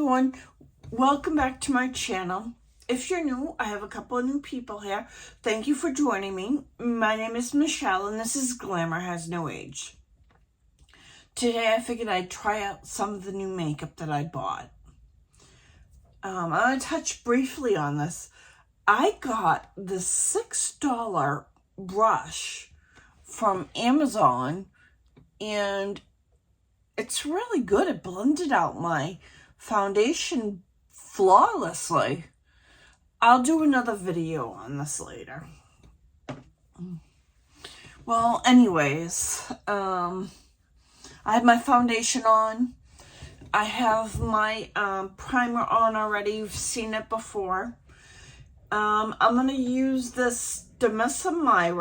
everyone, welcome back to my channel. If you're new, I have a couple of new people here. Thank you for joining me. My name is Michelle and this is Glamour Has No Age. Today I figured I'd try out some of the new makeup that I bought. I'm going to touch briefly on this. I got the $6 brush from Amazon and it's really good. It blended out my foundation flawlessly. I'll do another video on this later. Well, anyways, I have my foundation on. I have my primer on already. You've seen it before. I'm going to use this Nutrisystem I.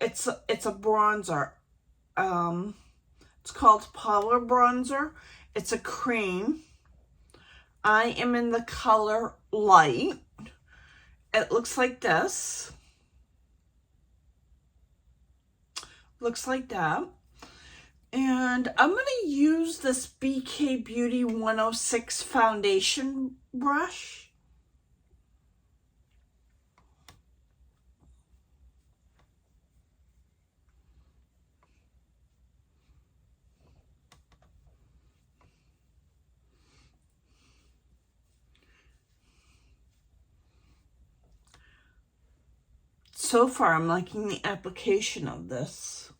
It's a bronzer. It's called Power Bronzer. It's a cream. I am in the color light. It looks like this. Looks like that. And I'm going to use this BK Beauty 106 foundation brush. So far, I'm liking the application of this.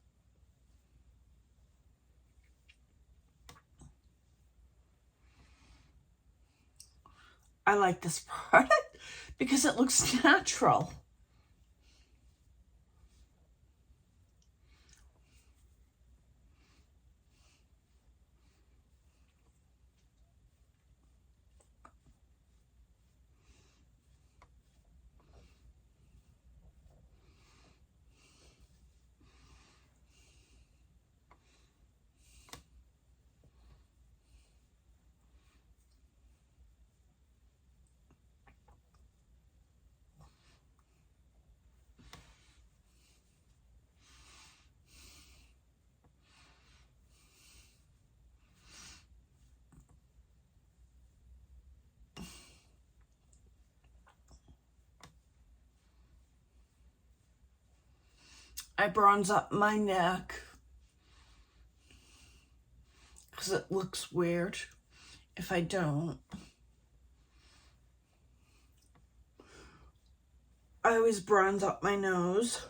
I like this product because it looks natural. I bronze up my neck because it looks weird if I don't. I always bronze up my nose.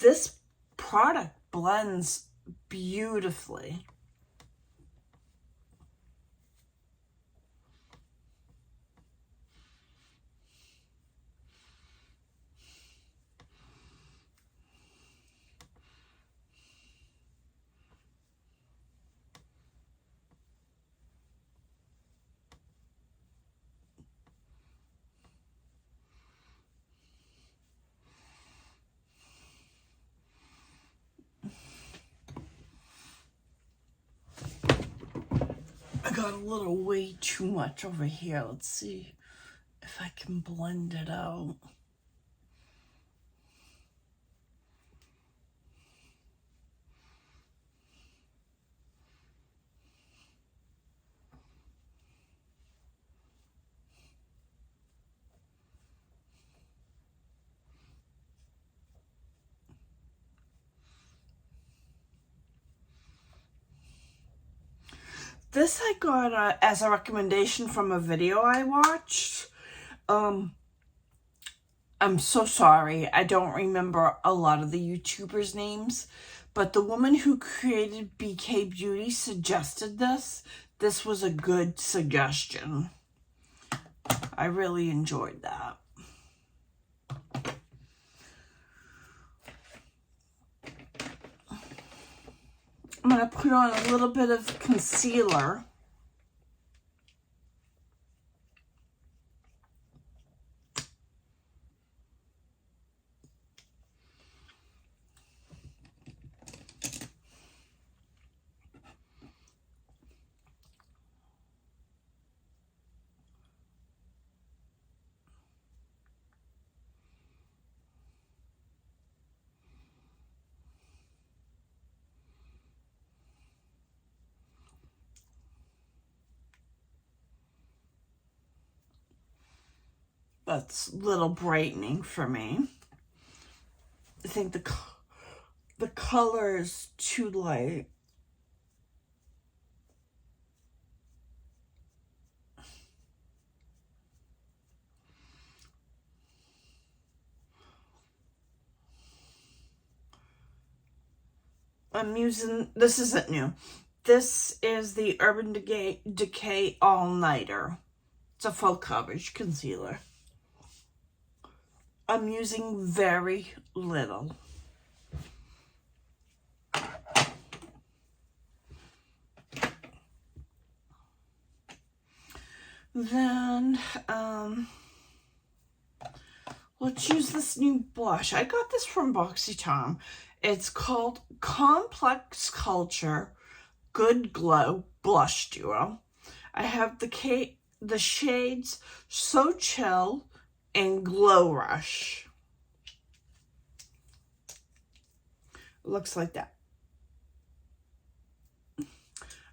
This product blends beautifully. I got a little way too much over here. Let's see if I can blend it out. This I got as a recommendation from a video I watched. I'm so sorry. I don't remember a lot of the YouTubers' names, but the woman who created BK Beauty suggested this. This was a good suggestion. I really enjoyed that. I'm going to put on a little bit of concealer. That's a little brightening for me. I think the color is too light. I'm using, this isn't new. This is the Urban Decay All Nighter. It's a full coverage concealer. I'm using very little. Then, let's use this new blush. I got this from BoxyCharm. It's called Complex Culture Good Glow Blush Duo. I have the shades So Chill and Glow Rush. It looks like that.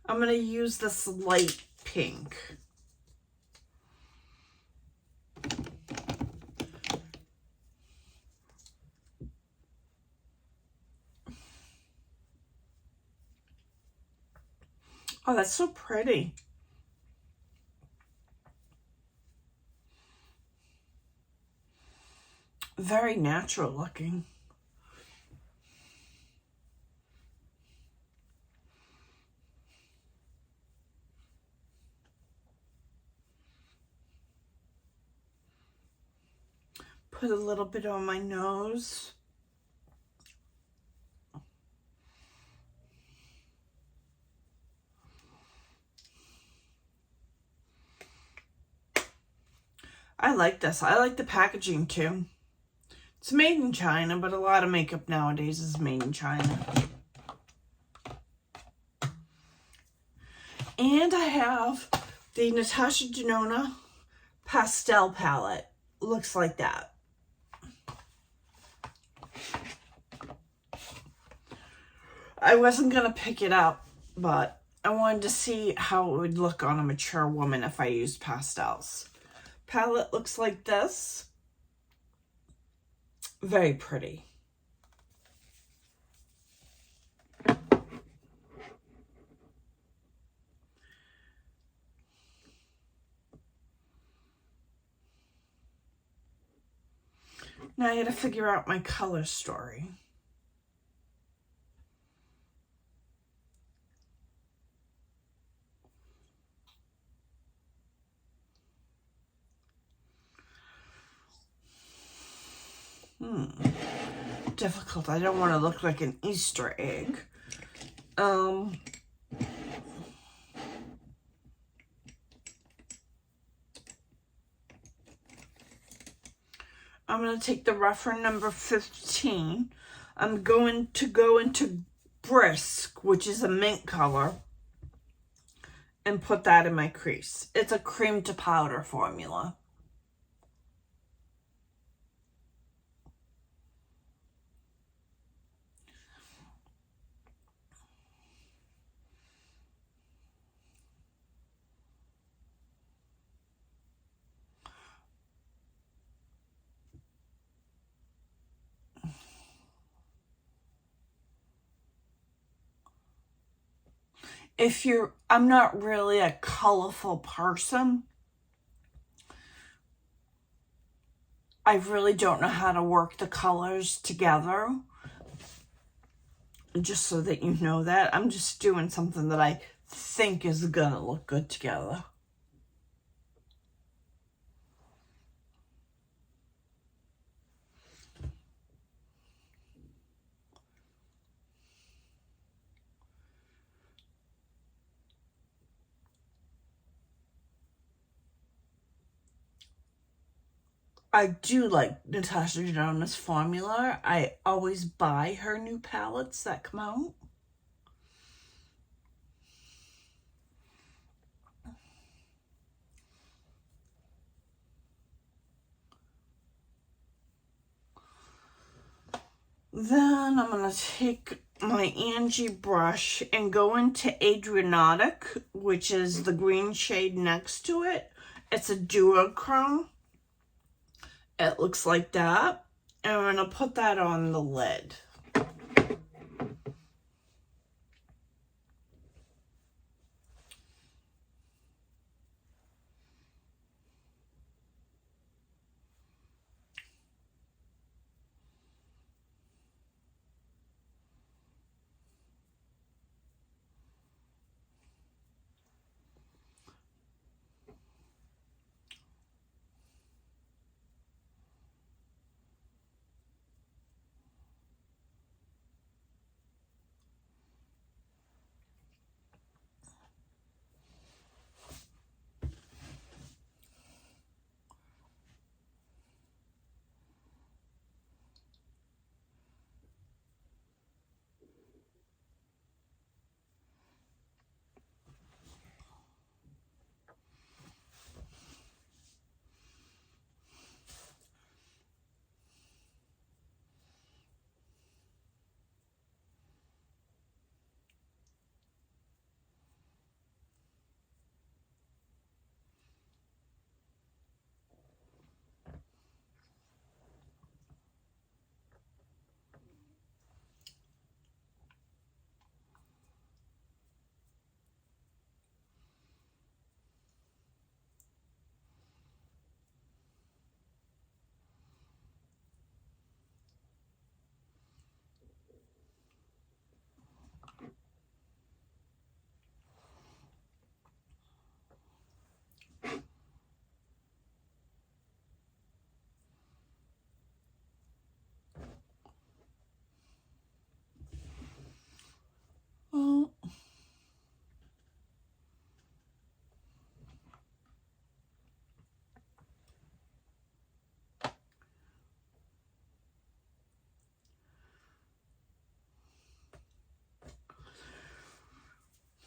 I'm going to use this light pink. Oh, that's so pretty. Very natural looking. Put a little bit on my nose. I like this. I like the packaging too. It's made in China, but a lot of makeup nowadays is made in China. And I have the Natasha Denona pastel palette. Looks like that. I wasn't going to pick it up, but I wanted to see how it would look on a mature woman if I used pastels. Palette looks like this. Very pretty. Now I gotta figure out my color story. Difficult. I don't want to look like an Easter egg. I'm going to take the reference number 15. I'm going to go into Brisk, which is a mint color, and put that in my crease. It's a cream to powder formula. I'm not really a colorful person. I really don't know how to work the colors together. Just so that you know that. I'm just doing something that I think is gonna look good together. I do like Natasha Denona's formula. I always buy her new palettes that come out. Then I'm going to take my Angie brush and go into Adriatic, which is the green shade next to it. It's a duochrome. It looks like that. And I'm going to put that on the lid. Oh.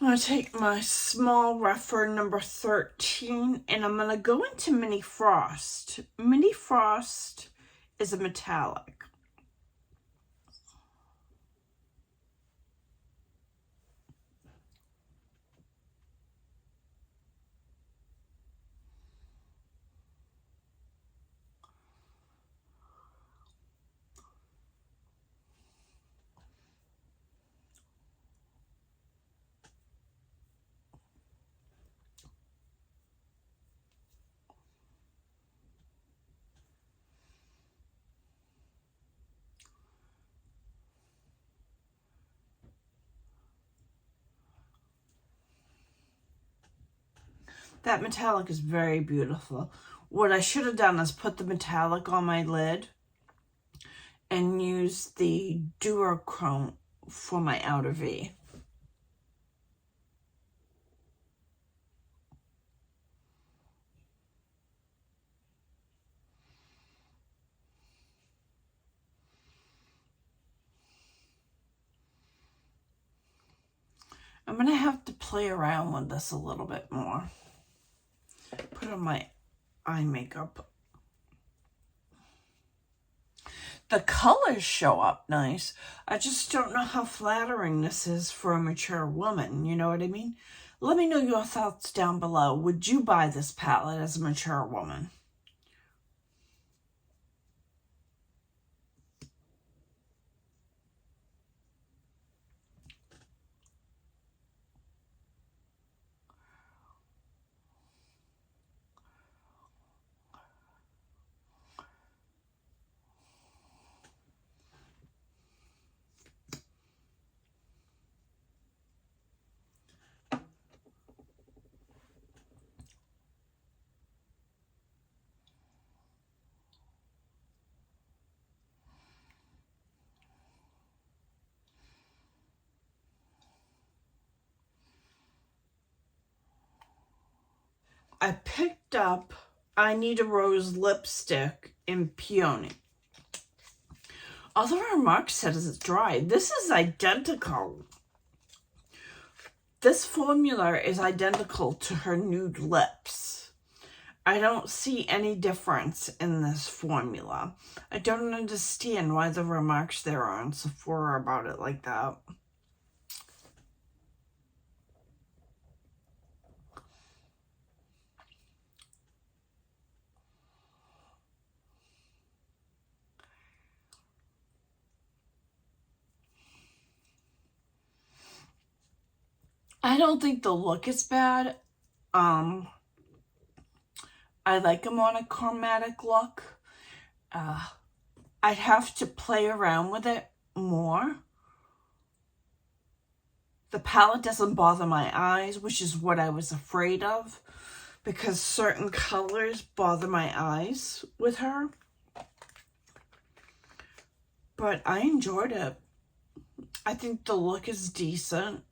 I'm going to take my small rougher number 13 and I'm going to go into Mini Frost. Mini Frost is a metallic. That metallic is very beautiful. What I should have done is put the metallic on my lid and use the duochrome for my outer V. I'm going to have to play around with this a little bit more. Put on my eye makeup. The colors show up nice. I just don't know how flattering this is for a mature woman. You know what I mean? Let me know your thoughts down below. Would you buy this palette as a mature woman? I picked up I Need a Rose lipstick in Peony. Although our mark says it's dry, this is identical. This formula is identical to her nude lips. I don't see any difference in this formula. I don't understand why the remarks there are on Sephora about it like that. I don't think the look is bad. I like a monochromatic look. I'd have to play around with it more. The palette doesn't bother my eyes, which is what I was afraid of, because certain colors bother my eyes with her. But I enjoyed it. I think the look is decent,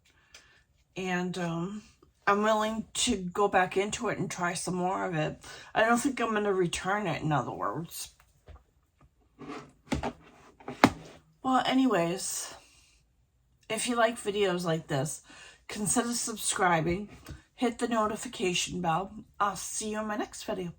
and I'm willing to go back into it and try some more of it. I don't think I'm going to return it, in other words. Well, anyways, if you like videos like this, consider subscribing, hit the notification bell. I'll see you in my next video.